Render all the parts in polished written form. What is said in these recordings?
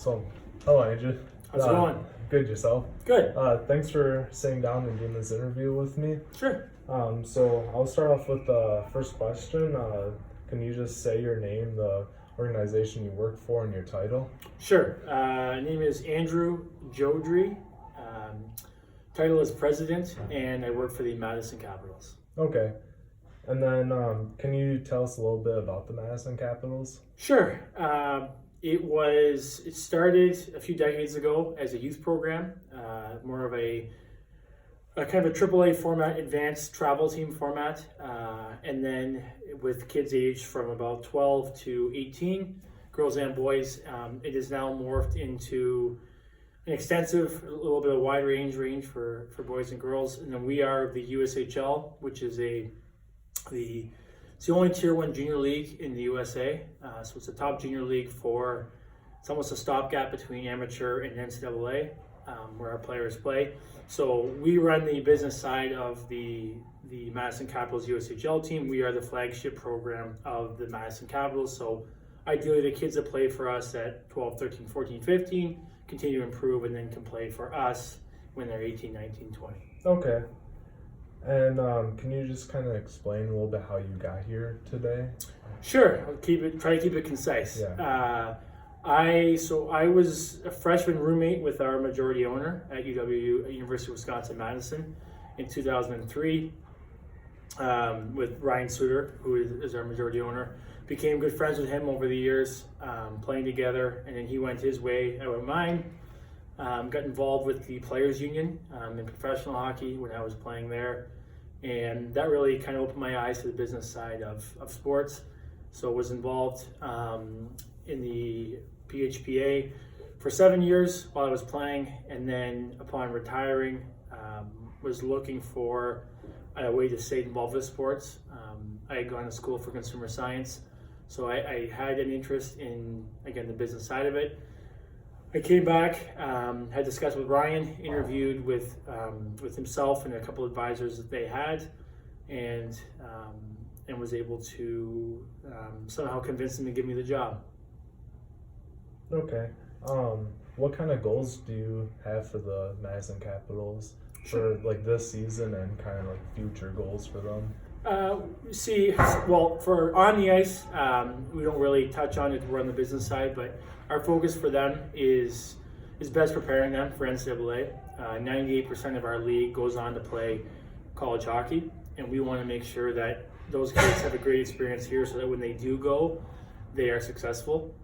So, hello, Andrew. How's it going? Good, yourself? Good. Thanks for sitting down and doing this interview with me. Sure. So I'll start off with the first question. Can you just say your name, the organization you work for, and your title? Sure. Name is Andrew Joudrey. Title is President, and I work for the Madison Capitals. Okay. And then, can you tell us a little bit about the Madison Capitals? Sure. It started a few decades ago as a youth program, more of a kind of a AAA format, advanced travel team format, and then with kids aged from about 12 to 18, girls and boys, it is now morphed into an extensive, a little bit of wide range for boys and girls. And then we are the USHL, which is it's the only Tier 1 junior league in the USA. So it's a top junior league it's almost a stopgap between amateur and NCAA, where our players play. So we run the business side of the Madison Capitals USHL team. We are the flagship program of the Madison Capitals. So ideally the kids that play for us at 12, 13, 14, 15 continue to improve and then can play for us when they're 18, 19, 20. Okay. And can you just kind of explain a little bit how you got here today? Sure. I'll try to keep it concise. Yeah. I was a freshman roommate with our majority owner at UW, at University of Wisconsin-Madison in 2003 with Ryan Suter, who is our majority owner. Became good friends with him over the years, playing together, and then he went his way, I went mine. Got involved with the Players Union in professional hockey when I was playing there, and that really kind of opened my eyes to the business side of sports. So was involved in the PHPA for 7 years while I was playing, and then upon retiring, was looking for a way to stay involved with sports. I had gone to school for consumer science, so I had an interest in, again, the business side of it. I came back, had discussed with Ryan, interviewed with himself and a couple of advisors that they had, and was able to somehow convince them to give me the job. Okay. What kind of goals do you have for the Madison Capitals Sure. for like this season and kind of like future goals for them? For on the ice, we don't really touch on it. We're on the business side, but our focus for them is best preparing them for NCAA. 98% of our league goes on to play college hockey, and we want to make sure that those kids have a great experience here so that when they do go, they are successful,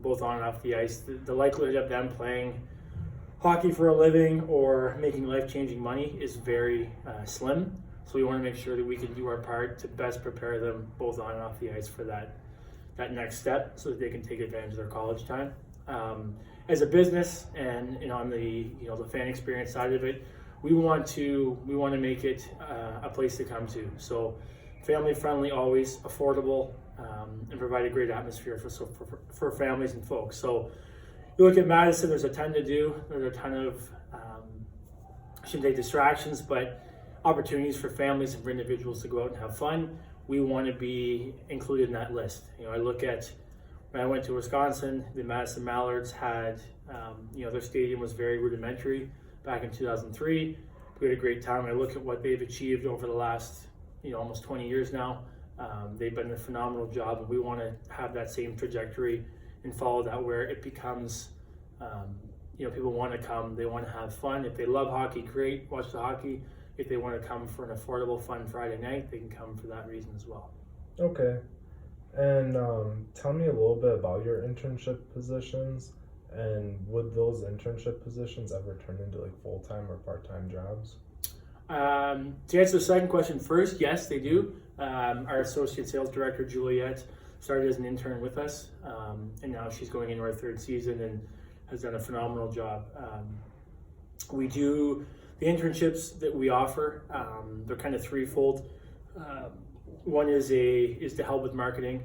both on and off the ice. The likelihood of them playing hockey for a living or making life-changing money is very slim. So we want to make sure that we can do our part to best prepare them both on and off the ice for that next step so that they can take advantage of their college time. As a business and on the the fan experience side of it, we want to make it a place to come to. So family friendly, always affordable, and provide a great atmosphere for families and folks. So you look at Madison, there's a ton to do. There's a ton of I shouldn't say distractions, but opportunities for families and for individuals to go out and have fun. We want to be included in that list. I look at when I went to Wisconsin, the Madison Mallards had, their stadium was very rudimentary back in 2003. We had a great time. I look at what they've achieved over the last, almost 20 years now. They've done a phenomenal job, and we want to have that same trajectory and follow that where it becomes, people want to come, they want to have fun. If they love hockey, great, watch the hockey. If they want to come for an affordable, fun Friday night, they can come for that reason as well. Okay. And tell me a little bit about your internship positions, and would those internship positions ever turn into like full-time or part-time jobs? To answer the second question first, yes, they do. Our associate sales director, Juliet, started as an intern with us, and now she's going into her third season and has done a phenomenal job. We do the internships that we offer. They're kind of threefold. One is to help with marketing,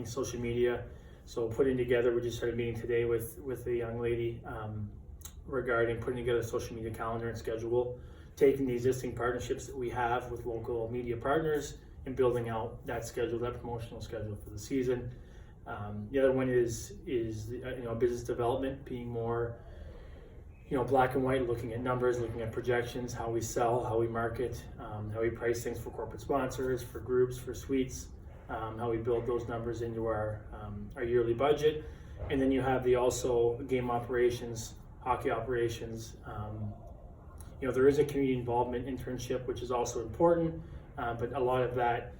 social media. So putting together, we just started meeting today with a young lady regarding putting together a social media calendar and schedule, taking the existing partnerships that we have with local media partners and building out that schedule, that promotional schedule for the season. The other one is business development, being more black and white, looking at numbers, looking at projections, how we sell, how we market, how we price things for corporate sponsors, for groups, for suites, how we build those numbers into our yearly budget. And then you have also game operations, hockey operations. There is a community involvement internship, which is also important, but a lot of that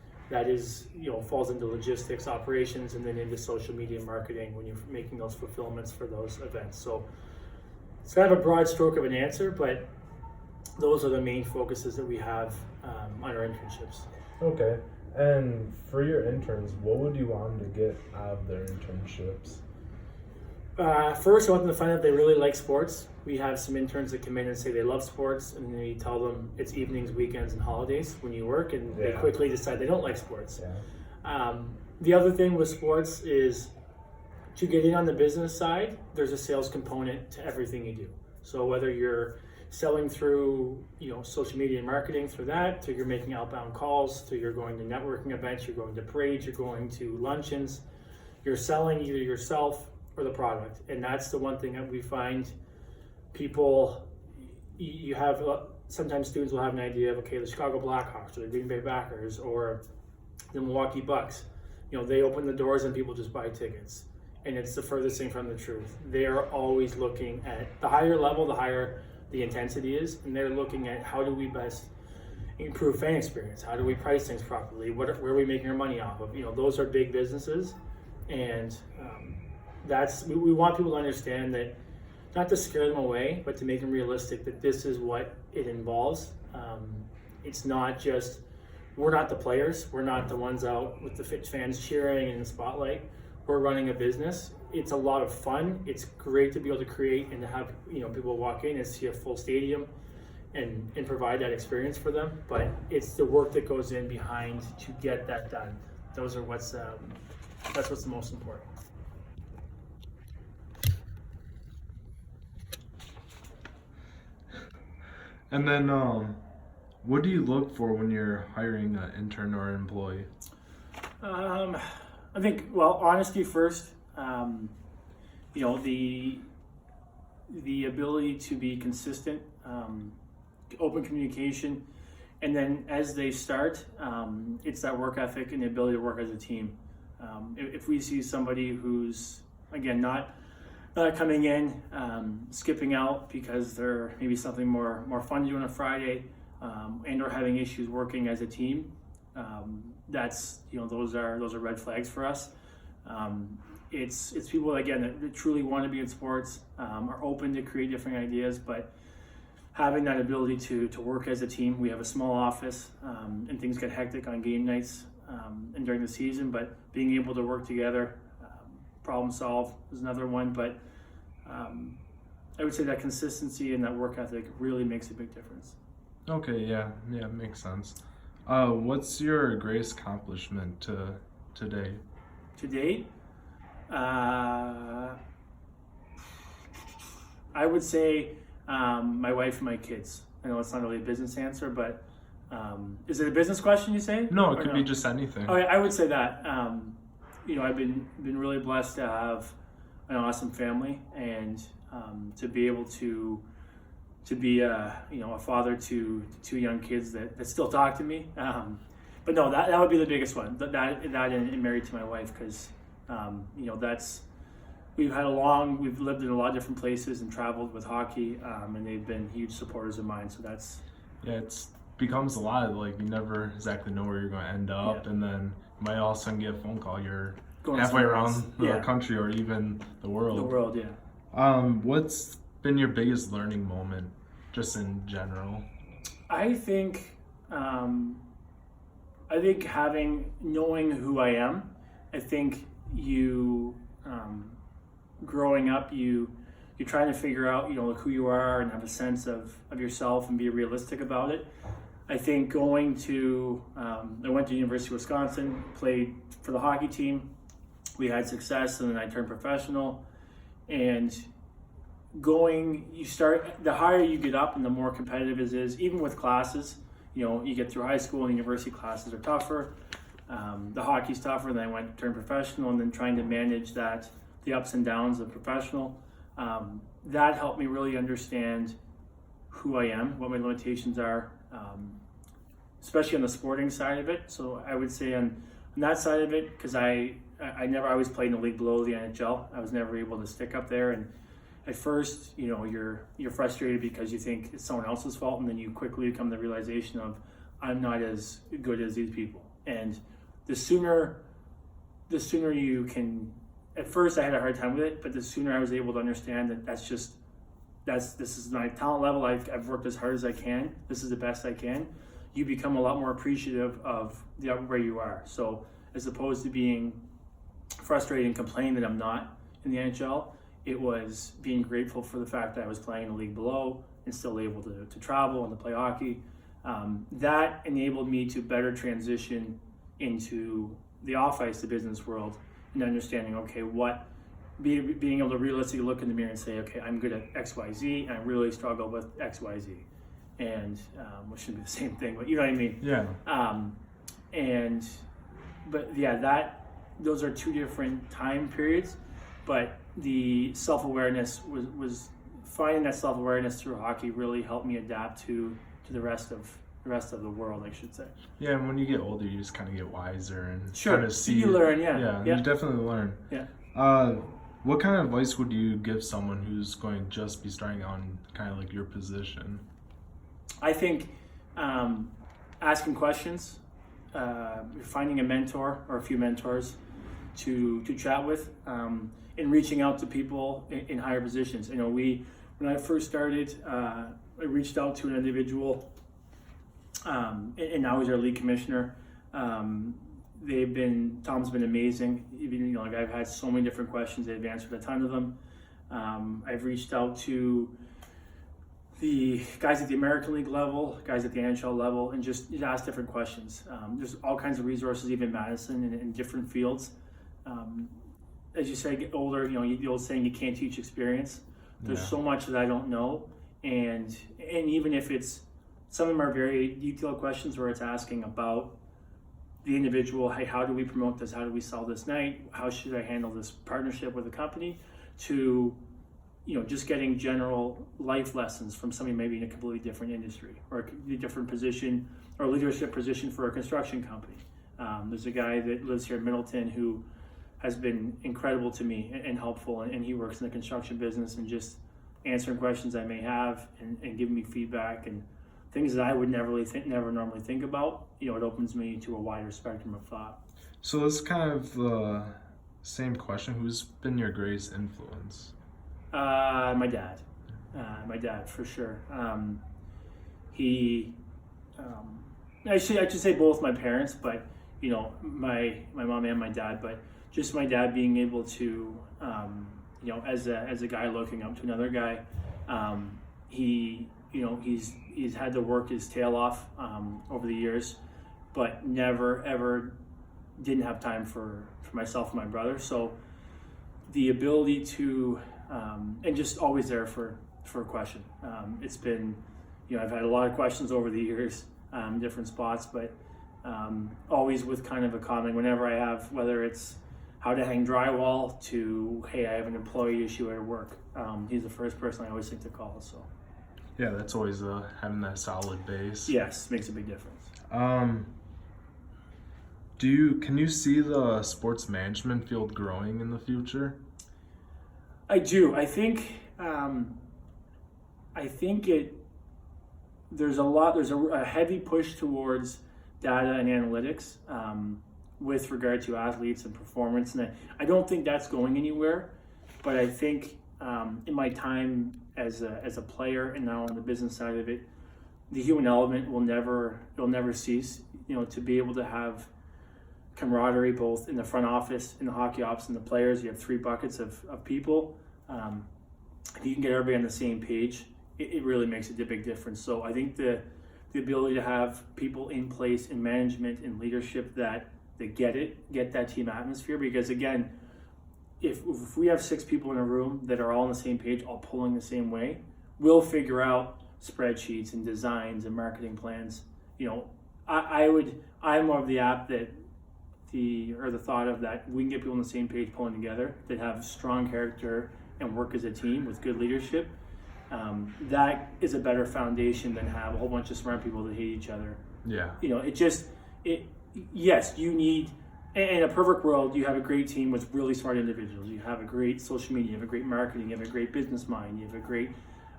is, falls into logistics, operations, and then into social media marketing when you're making those fulfillments for those events. So it's kind of a broad stroke of an answer, but those are the main focuses that we have on our internships. Okay. And for your interns, what would you want them to get out of their internships? First, I want them to find out they really like sports. We have some interns that come in and say they love sports, and then we tell them it's evenings, weekends, and holidays when you work, and they quickly decide they don't like sports. Yeah. The other thing with sports is to get in on the business side, there's a sales component to everything you do. So whether you're selling through social media and marketing through that, to you're making outbound calls, to you're going to networking events, you're going to parades, you're going to luncheons, you're selling either yourself or the product. And that's the one thing that we find people, you have, sometimes students will have an idea of, okay, the Chicago Blackhawks or the Green Bay Packers or the Milwaukee Bucks, they open the doors and people just buy tickets. And it's the furthest thing from the truth. They're always looking at the higher level, the higher the intensity is, and they're looking at how do we best improve fan experience? How do we price things properly? Where are we making our money off of? Those are big businesses, and we want people to understand that, not to scare them away, but to make them realistic that this is what it involves. It's not just, we're not the players, we're not the ones out with the fans cheering in the spotlight. We're running a business. It's a lot of fun. It's great to be able to create and to have people walk in and see a full stadium and provide that experience for them. But it's the work that goes in behind to get that done. Those are that's what's the most important. And then, what do you look for when you're hiring an intern or an employee? I think, honesty first. The ability to be consistent, open communication, and then as they start, it's that work ethic and the ability to work as a team. If we see somebody who's, again, not coming in, skipping out because they're maybe something more fun to do on a Friday, and or having issues working as a team, that's those are red flags for us. It's people, again, that truly want to be in sports, are open to create different ideas, but having that ability to work as a team. We have a small office, and things get hectic on game nights and during the season, but being able to work together, problem solve is another one. But I would say that consistency and that work ethic really makes a big difference. Okay, yeah, makes sense. What's your greatest accomplishment today? To date, I would say my wife and my kids. I know it's not really a business answer, but is it a business question, you say? No, it could be just anything. Oh, I would say that. I've been really blessed to have an awesome family, and to be able to be a father to two young kids that still talk to me. But no, that would be the biggest one. That and married to my wife, because we've lived in a lot of different places and traveled with hockey, and they've been huge supporters of mine. So that's it's becomes a lot. Like, you never exactly know where you're going to end up, and then you might all of a sudden get a phone call. You're going halfway around the country or even the world. The world, yeah. What's been your biggest learning moment, just in general? I think knowing who I am. I think growing up, you're trying to figure out who you are and have a sense of yourself and be realistic about it. I think I went to University of Wisconsin, played for the hockey team. We had success, and then I turned professional. And the higher you get up and the more competitive it is, even with classes. You get through high school and university classes are tougher. The hockey's tougher, and then I went to turn professional, and then trying to manage the ups and downs of professional. That helped me really understand who I am, what my limitations are, especially on the sporting side of it. So I would say on that side of it, because I always played in the league below the NHL. I was never able to stick up there, and at first, you're frustrated because you think it's someone else's fault, and then you quickly come to the realization of I'm not as good as these people. And the sooner you can. At first, I had a hard time with it, but the sooner I was able to understand that this is my talent level. I've worked as hard as I can. This is the best I can. You become a lot more appreciative of where you are. So as opposed to being frustrated and complaining that I'm not in the NHL, it was being grateful for the fact that I was playing in the league below and still able to travel and to play hockey. That enabled me to better transition into the off-ice, the business world, and understanding, okay, being able to realistically look in the mirror and say, okay, I'm good at X, Y, Z, and I really struggle with X, Y, Z. And which should be the same thing, but you know what I mean? Yeah. Those are two different time periods, but the self-awareness was finding that self-awareness through hockey really helped me adapt to the rest of the world, I should say. Yeah, and when you get older, you just kind of get wiser and sure. kind of see. You learn, yeah. Yeah, you definitely learn. Yeah. What kind of advice would you give someone who's going to just be starting on kind of like your position? I think asking questions, finding a mentor or a few mentors to chat with, and reaching out to people in higher positions. When I first started, I reached out to an individual, and now he's our league commissioner. Tom's been amazing. Even I've had so many different questions. They've answered a ton of them. I've reached out to the guys at the American League level, guys at the NHL level, and just ask different questions. There's all kinds of resources, even Madison, in different fields. As you say, get older, the old saying, you can't teach experience. There's so much that I don't know, and even if some of them are very detailed questions where it's asking about the individual, hey, how do we promote this? How do we sell this night? How should I handle this partnership with the company? To just getting general life lessons from somebody maybe in a completely different industry or a different position or leadership position for a construction company. There's a guy that lives here in Middleton who has been incredible to me and helpful, and he works in the construction business and just answering questions I may have and giving me feedback and things that I would never normally think about. It opens me to a wider spectrum of thought. So it's kind of the same question. Who's been your greatest influence? My dad. My dad, for sure. I should say both my parents, but my mom and my dad. But just my dad being able to, as a guy looking up to another guy, he's had to work his tail off over the years, but never ever didn't have time for myself and my brother. So the ability to and just always there for a question. It's been, I've had a lot of questions over the years, different spots, but always with kind of a comment whenever I have, whether it's how to hang drywall to, hey, I have an employee issue at work. He's the first person I always think to call. So yeah, that's always having that solid base. Yes, makes a big difference. Can you see the sports management field growing in the future? I do. I think there's a heavy push towards data and analytics with regard to athletes and performance, and I don't think that's going anywhere. But I think in my time as a player and now on the business side of it, the human element will never cease. To be able to have camaraderie both in the front office, in the hockey ops, and the players. You have three buckets of people. If you can get everybody on the same page, it really makes a big difference. So I think the ability to have people in place in management and leadership that get that team atmosphere, because again, if we have 6 people in a room that are all on the same page, all pulling the same way, we'll figure out spreadsheets and designs and marketing plans. I'm more of the app that the thought of that we can get people on the same page pulling together that have strong character and work as a team with good leadership. That is a better foundation than have a whole bunch of smart people that hate each other. Yeah. Yes, you need, in a perfect world, you have a great team with really smart individuals. You have a great social media, you have a great marketing, you have a great business mind, you have a great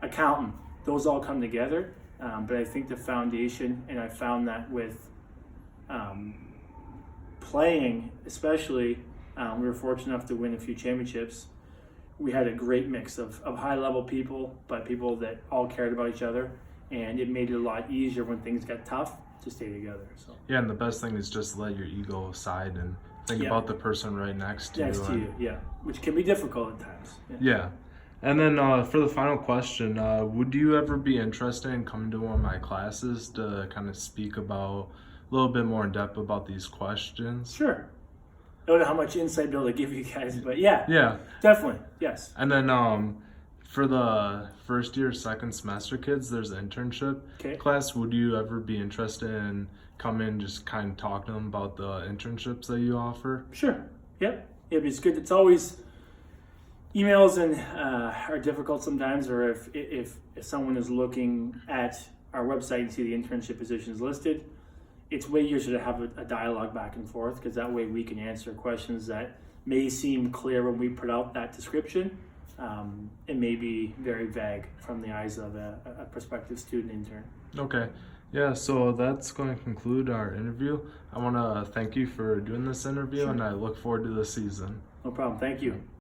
accountant. Those all come together. But I think the foundation, and I found that with playing, especially, we were fortunate enough to win a few championships. We had a great mix of high-level people, but people that all cared about each other, and it made it a lot easier when things got tough to stay together. So Yeah, and the best thing is just let your ego aside and think about the person right next to you. Yeah, which can be difficult at times. Yeah. And then for the final question, would you ever be interested in coming to one of my classes to kind of speak about a little bit more in depth about these questions? Sure. I don't know how much insight I'll be able to give you guys, but yeah, definitely, yes. And then for the first year, second semester kids, there's an internship class. Would you ever be interested in coming and just kind of talk to them about the internships that you offer? Sure. Yep. It's good. It's always emails and are difficult sometimes, or if someone is looking at our website and see the internship positions listed, it's way easier to have a dialogue back and forth, because that way we can answer questions that may seem clear when we put out that description. It may be very vague from the eyes of a prospective student intern. Okay. Yeah, so that's going to conclude our interview. I want to thank you for doing this interview, and I look forward to the season. No problem. Thank you.